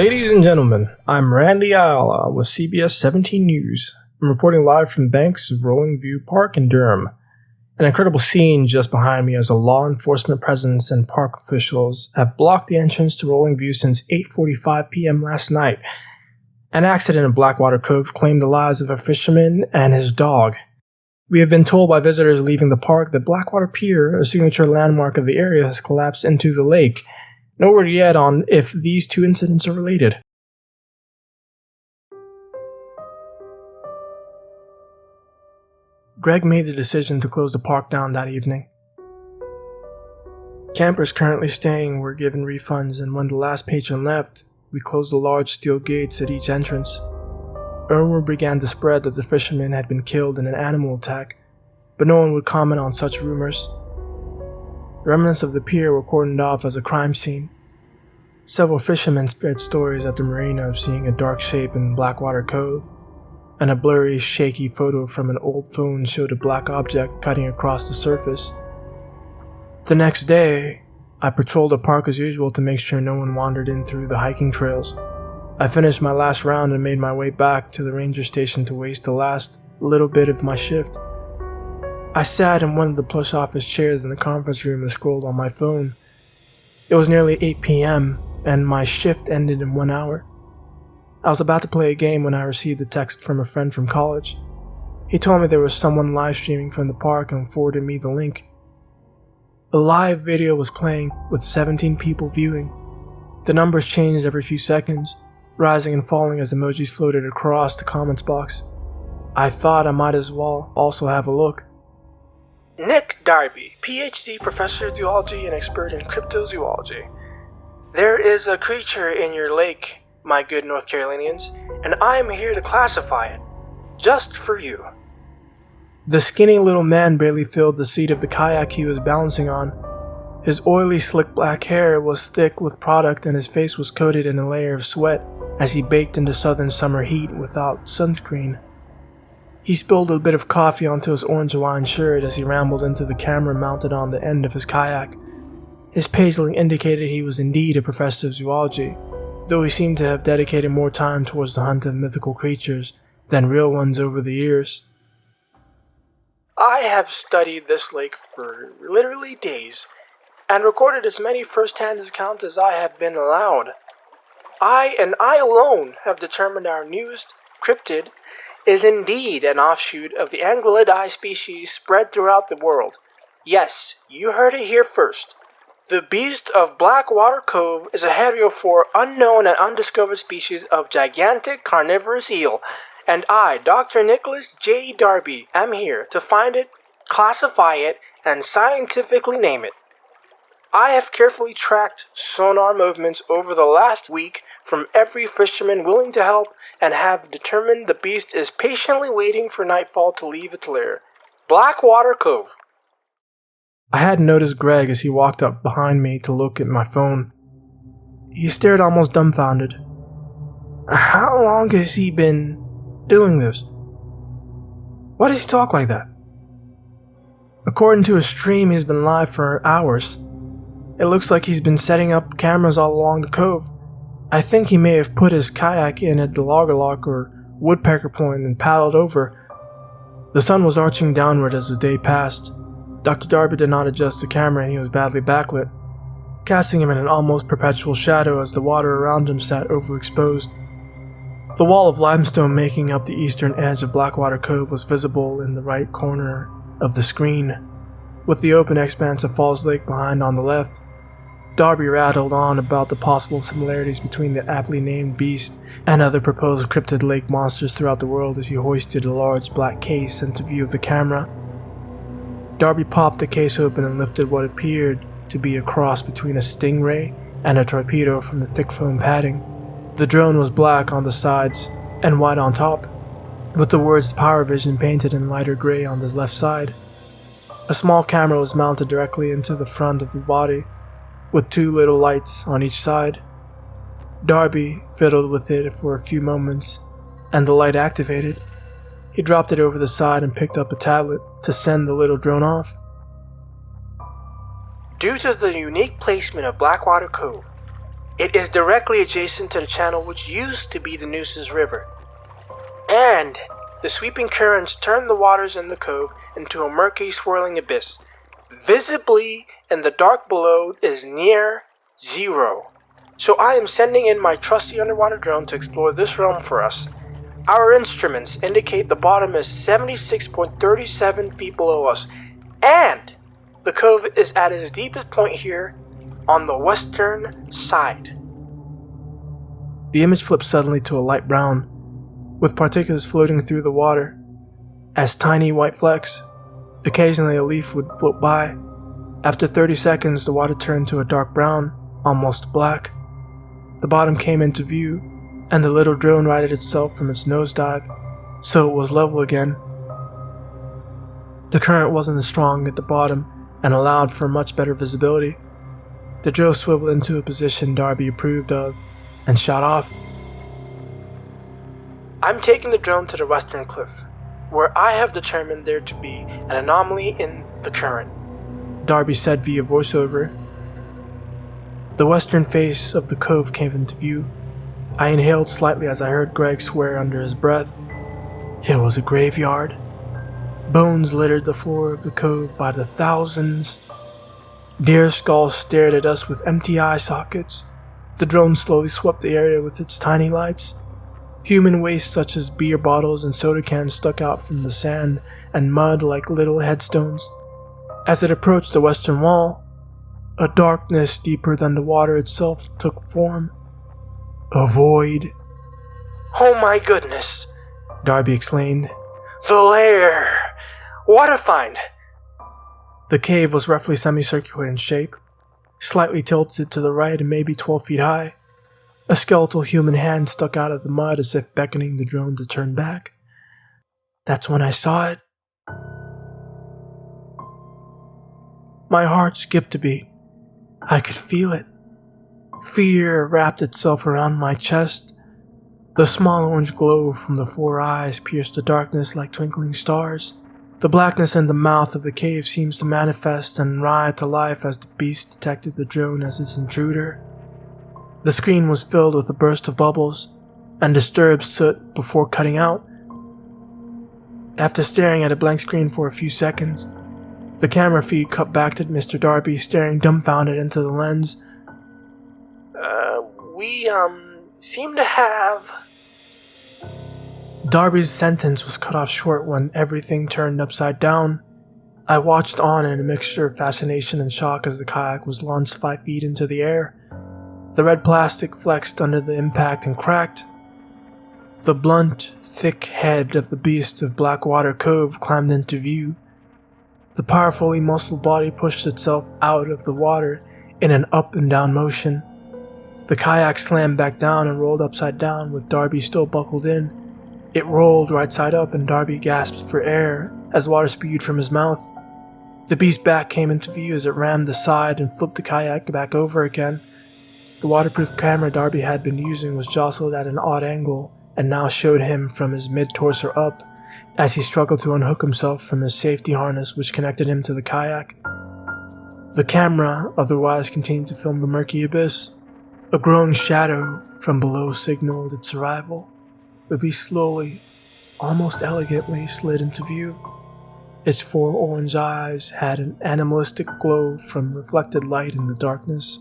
Ladies and gentlemen, I'm Randy Ayala with CBS 17 News. I'm reporting live from the banks of Rolling View Park in Durham. An incredible scene just behind me as a law enforcement presence and park officials have blocked the entrance to Rolling View since 8:45 p.m. last night. An accident in Blackwater Cove claimed the lives of a fisherman and his dog. We have been told by visitors leaving the park that Blackwater Pier, a signature landmark of the area, has collapsed into the lake. No word yet on if these two incidents are related. Greg made the decision to close the park down that evening. Campers currently staying were given refunds, and when the last patron left, we closed the large steel gates at each entrance. A rumor began to spread that the fisherman had been killed in an animal attack, but no one would comment on such rumors. The remnants of the pier were cordoned off as a crime scene. Several fishermen spread stories at the marina of seeing a dark shape in Blackwater Cove, and a blurry, shaky photo from an old phone showed a black object cutting across the surface. The next day, I patrolled the park as usual to make sure no one wandered in through the hiking trails. I finished my last round and made my way back to the ranger station to waste the last little bit of my shift. I sat in one of the plush office chairs in the conference room and scrolled on my phone. It was nearly 8 p.m., and my shift ended in 1 hour. I was about to play a game when I received a text from a friend from college. He told me there was someone live streaming from the park and forwarded me the link. A live video was playing with 17 people viewing. The numbers changed every few seconds, rising and falling as emojis floated across the comments box. I thought I might as well also have a look. Nick Darby, Ph.D. professor of zoology and expert in cryptozoology. There is a creature in your lake, my good North Carolinians, and I am here to classify it, just for you. The skinny little man barely filled the seat of the kayak he was balancing on. His oily, slick black hair was thick with product and his face was coated in a layer of sweat as he baked in the southern summer heat without sunscreen. He spilled a bit of coffee onto his orange Hawaiian shirt as he rambled into the camera mounted on the end of his kayak. His pageling indicated he was indeed a professor of zoology, though he seemed to have dedicated more time towards the hunt of mythical creatures than real ones over the years. I have studied this lake for literally days, and recorded as many first-hand accounts as I have been allowed. I alone have determined our newest cryptid is indeed an offshoot of the Anguillidae species spread throughout the world. Yes, you heard it here first. The beast of Blackwater Cove is a heriophore unknown and undiscovered species of gigantic carnivorous eel, and I, Dr. Nicholas J. Darby, am here to find it, classify it, and scientifically name it. I have carefully tracked sonar movements over the last week from every fisherman willing to help and have determined the beast is patiently waiting for nightfall to leave its lair. Blackwater Cove. I hadn't noticed Greg as he walked up behind me to look at my phone. He stared almost dumbfounded. How long has he been doing this? Why does he talk like that? According to his stream, he's been live for hours. It looks like he's been setting up cameras all along the cove. I think he may have put his kayak in at the Loggerlock or Woodpecker Point and paddled over. The sun was arching downward as the day passed. Dr. Darby did not adjust the camera and he was badly backlit, casting him in an almost perpetual shadow as the water around him sat overexposed. The wall of limestone making up the eastern edge of Blackwater Cove was visible in the right corner of the screen, with the open expanse of Falls Lake behind on the left. Darby rattled on about the possible similarities between the aptly named beast and other proposed cryptid lake monsters throughout the world as he hoisted a large black case into view of the camera. Darby popped the case open and lifted what appeared to be a cross between a stingray and a torpedo from the thick foam padding. The drone was black on the sides and white on top, with the words Power Vision painted in lighter gray on the left side. A small camera was mounted directly into the front of the body, with two little lights on each side. Darby fiddled with it for a few moments, and the light activated. He dropped it over the side and picked up a tablet to send the little drone off. Due to the unique placement of Blackwater Cove, It is directly adjacent to the channel which used to be the Noose's River. And the sweeping currents turned the waters in the cove into a murky, swirling abyss. Visibly in the dark below is near zero. So I am sending in my trusty underwater drone to explore this realm for us. Our instruments indicate the bottom is 76.37 feet below us, and the cove is at its deepest point here on the western side. The image flipped suddenly to a light brown, with particulates floating through the water as tiny white flecks. Occasionally a leaf would float by. After 30 seconds, the water turned to a dark brown, almost black. The bottom came into view, and the little drone righted itself from its nosedive, so it was level again. The current wasn't as strong at the bottom and allowed for much better visibility. The drone swiveled into a position Darby approved of and shot off. I'm taking the drone to the western cliff, where I have determined there to be an anomaly in the current, Darby said via voiceover. The western face of the cove came into view. I inhaled slightly as I heard Greg swear under his breath. It was a graveyard. Bones littered the floor of the cove by the thousands. Deer skulls stared at us with empty eye sockets. The drone slowly swept the area with its tiny lights. Human waste such as beer bottles and soda cans stuck out from the sand and mud like little headstones. As it approached the western wall, a darkness deeper than the water itself took form. A void. "Oh my goodness," Darby exclaimed. "The lair! What a find!" The cave was roughly semicircular in shape, slightly tilted to the right and maybe 12 feet high. A skeletal human hand stuck out of the mud as if beckoning the drone to turn back. That's when I saw it. My heart skipped a beat. I could feel it. Fear wrapped itself around my chest. The small orange glow from the 4 eyes pierced the darkness like twinkling stars. The blackness in the mouth of the cave seems to manifest and writhe to life as the beast detected the drone as its intruder. The screen was filled with a burst of bubbles and disturbed soot before cutting out. After staring at a blank screen for a few seconds, the camera feed cut back to Mr. Darby staring dumbfounded into the lens. We seem to have... Darby's sentence was cut off short when everything turned upside down. I watched on in a mixture of fascination and shock as the kayak was launched 5 feet into the air. The red plastic flexed under the impact and cracked. The blunt, thick head of the beast of Blackwater Cove climbed into view. The powerfully muscled body pushed itself out of the water in an up and down motion. The kayak slammed back down and rolled upside down with Darby still buckled in. It rolled right side up and Darby gasped for air as water spewed from his mouth. The beast's back came into view as it rammed the side and flipped the kayak back over again. The waterproof camera Darby had been using was jostled at an odd angle and now showed him from his mid-torso up as he struggled to unhook himself from his safety harness which connected him to the kayak. The camera otherwise continued to film the murky abyss. A growing shadow from below signaled its arrival. The beast slowly, almost elegantly, slid into view. Its 4 orange eyes had an animalistic glow from reflected light in the darkness,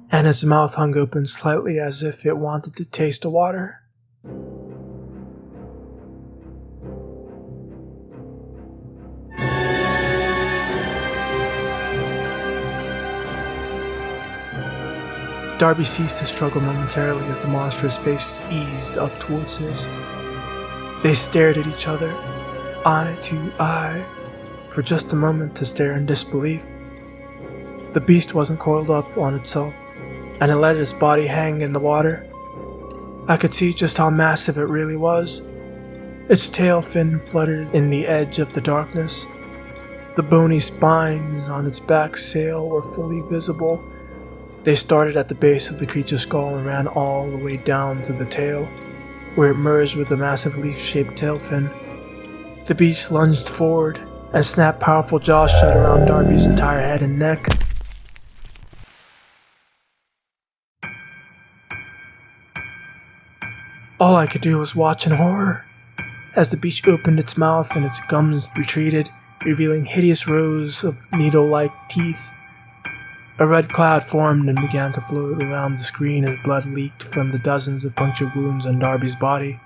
and its mouth hung open slightly as if it wanted to taste the water. Darby ceased to struggle momentarily as the monstrous face eased up towards his. They stared at each other, eye to eye, for just a moment to stare in disbelief. The beast wasn't coiled up on itself, and it let its body hang in the water. I could see just how massive it really was. Its tail fin fluttered in the edge of the darkness. The bony spines on its back sail were fully visible. They started at the base of the creature's skull and ran all the way down to the tail, where it merged with a massive leaf-shaped tail fin. The beast lunged forward and snapped powerful jaws shut around Darby's entire head and neck. All I could do was watch in horror as the beast opened its mouth and its gums retreated, revealing hideous rows of needle-like teeth. A red cloud formed and began to float around the screen as blood leaked from the dozens of puncture wounds on Darby's body.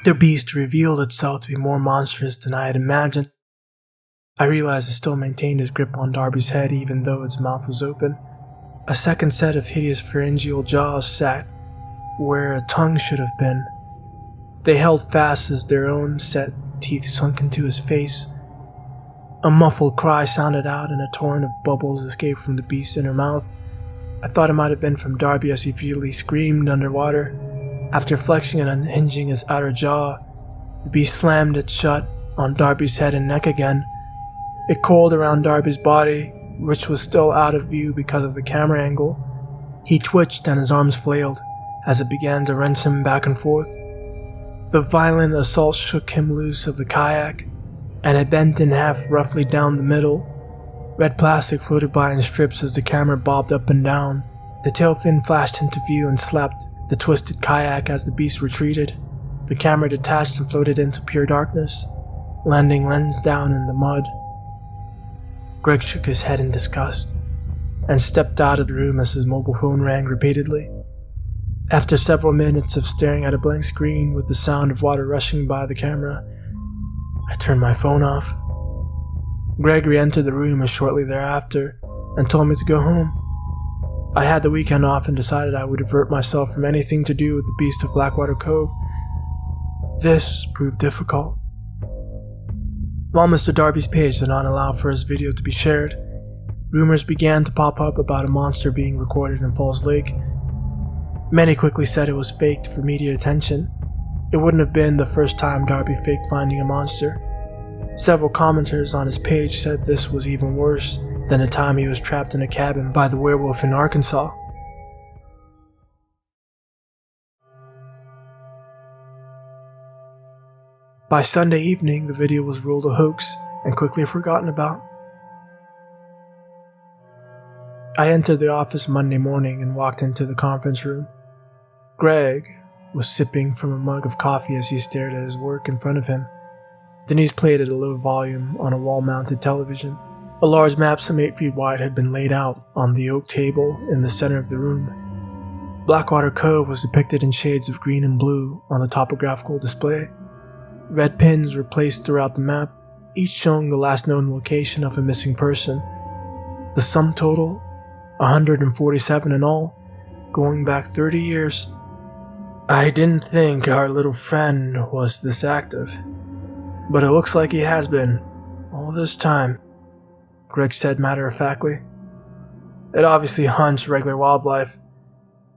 The beast revealed itself to be more monstrous than I had imagined. I realized it still maintained its grip on Darby's head even though its mouth was open. A second set of hideous pharyngeal jaws sat where a tongue should have been. They held fast as their own set of teeth sunk into his face. A muffled cry sounded out and a torrent of bubbles escaped from the beast's inner mouth. I thought it might have been from Darby as he feebly screamed underwater. After flexing and unhinging his outer jaw, the beast slammed it shut on Darby's head and neck again. It coiled around Darby's body, which was still out of view because of the camera angle. He twitched and his arms flailed as it began to wrench him back and forth. The violent assault shook him loose of the kayak, and it bent in half roughly down the middle. Red plastic floated by in strips as the camera bobbed up and down. The tail fin flashed into view and slapped the twisted kayak as the beast retreated. The camera detached and floated into pure darkness, landing lens down in the mud. Greg shook his head in disgust and stepped out of the room as his mobile phone rang repeatedly. After several minutes of staring at a blank screen with the sound of water rushing by the camera, I turned my phone off. Greg re-entered the room shortly thereafter and told me to go home. I had the weekend off and decided I would avert myself from anything to do with the beast of Blackwater Cove. This proved difficult. While Mr. Darby's page did not allow for his video to be shared, rumors began to pop up about a monster being recorded in Falls Lake. Many quickly said it was faked for media attention. It wouldn't have been the first time Darby faked finding a monster. Several commenters on his page said this was even worse than the time he was trapped in a cabin by the werewolf in Arkansas. By Sunday evening, the video was ruled a hoax and quickly forgotten about. I entered the office Monday morning and walked into the conference room. Greg was sipping from a mug of coffee as he stared at his work in front of him. The news played at a low volume on a wall-mounted television. A large map some 8 feet wide had been laid out on the oak table in the center of the room. Blackwater Cove was depicted in shades of green and blue on the topographical display. Red pins were placed throughout the map, each showing the last known location of a missing person. The sum total, 147 in all, going back 30 years. I didn't think our little friend was this active, but it looks like he has been all this time, Greg said matter-of-factly. It obviously hunts regular wildlife.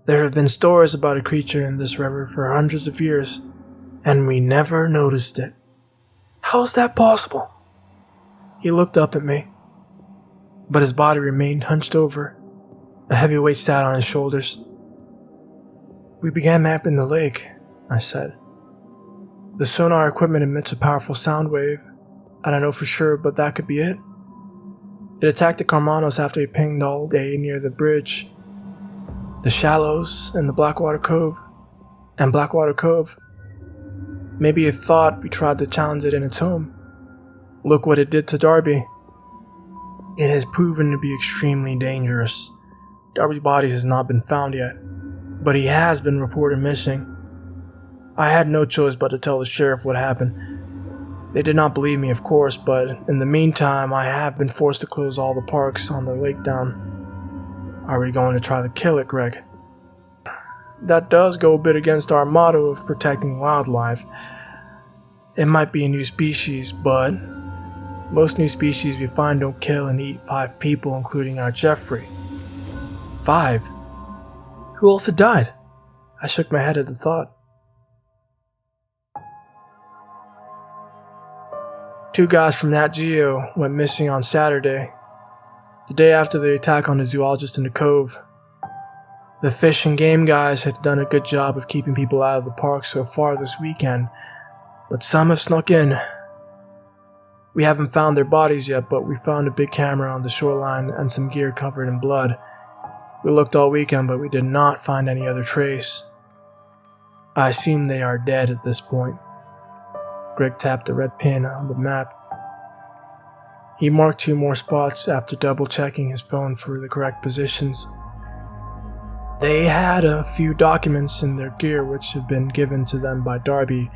There have been stories about a creature in this river for hundreds of years, and we never noticed it. How is that possible? He looked up at me, but his body remained hunched over. A heavy weight sat on his shoulders. We began mapping the lake, I said. The sonar equipment emits a powerful sound wave. I don't know for sure, but that could be it. It attacked the Carmanos after it pinged all day near the bridge, the shallows, and the Blackwater Cove. Maybe it thought we tried to challenge it in its home. Look what it did to Darby. It has proven to be extremely dangerous. Darby's body has not been found yet, but he has been reported missing. I had no choice but to tell the sheriff what happened. They did not believe me, of course, but in the meantime, I have been forced to close all the parks on the lake down. Are we going to try to kill it, Greg? That does go a bit against our motto of protecting wildlife. It might be a new species, but most new species we find don't kill and eat 5 people, including our Jeffrey. 5? Who else had died? I shook my head at the thought. 2 guys from Nat Geo went missing on Saturday, the day after the attack on the zoologist in the cove. The fish and game guys had done a good job of keeping people out of the park so far this weekend, but some have snuck in. We haven't found their bodies yet, but we found a big camera on the shoreline and some gear covered in blood. We looked all weekend, but we did not find any other trace. I assume they are dead at this point. Greg tapped the red pin on the map. He marked 2 more spots after double-checking his phone for the correct positions. They had a few documents in their gear which had been given to them by Darby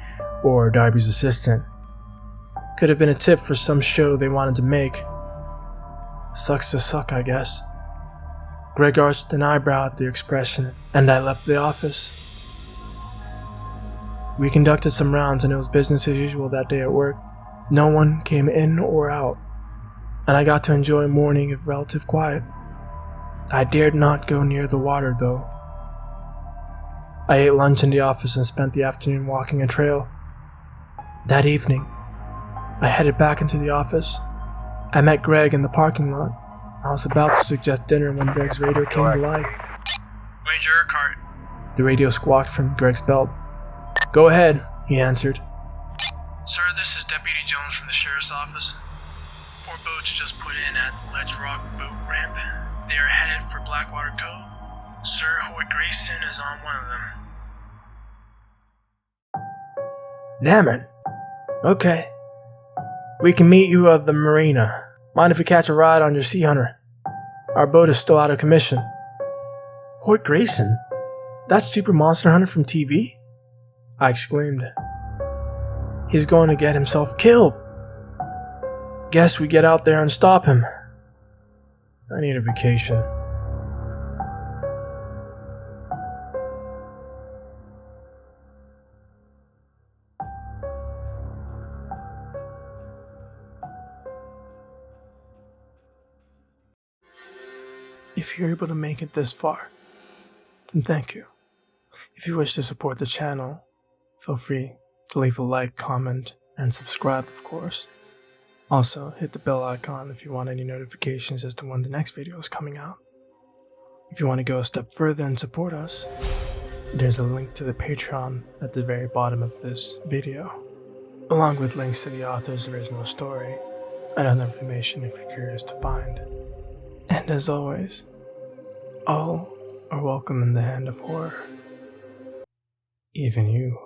or Darby's assistant. Could have been a tip for some show they wanted to make. Sucks to suck, I guess. Greg arched an eyebrow at the expression, and I left the office. We conducted some rounds and it was business as usual that day at work. No one came in or out, and I got to enjoy a morning of relative quiet. I dared not go near the water though. I ate lunch in the office and spent the afternoon walking a trail. That evening, I headed back into the office. I met Greg in the parking lot. I was about to suggest dinner when Greg's radio came to life. Ranger Urquhart. The radio squawked from Greg's belt. Go ahead, he answered. Sir, this is Deputy Jones from the Sheriff's Office. 4 boats just put in at Ledge Rock Boat Ramp. They are headed for Blackwater Cove. Sir Hoyt Grayson is on one of them. Damn it. Okay. We can meet you at the marina. Mind if we catch a ride on your Sea Hunter? Our boat is still out of commission. Hoyt Grayson? That's Super Monster Hunter from TV? I exclaimed. He's going to get himself killed. Guess we get out there and stop him. I need a vacation. If you're able to make it this far, then thank you. If you wish to support the channel, feel free to leave a like, comment, and subscribe, of course. Also, hit the bell icon if you want any notifications as to when the next video is coming out. If you want to go a step further and support us, there's a link to the Patreon at the very bottom of this video, along with links to the author's original story and other information if you're curious to find. And as always, all are welcome in the hand of horror. Even you.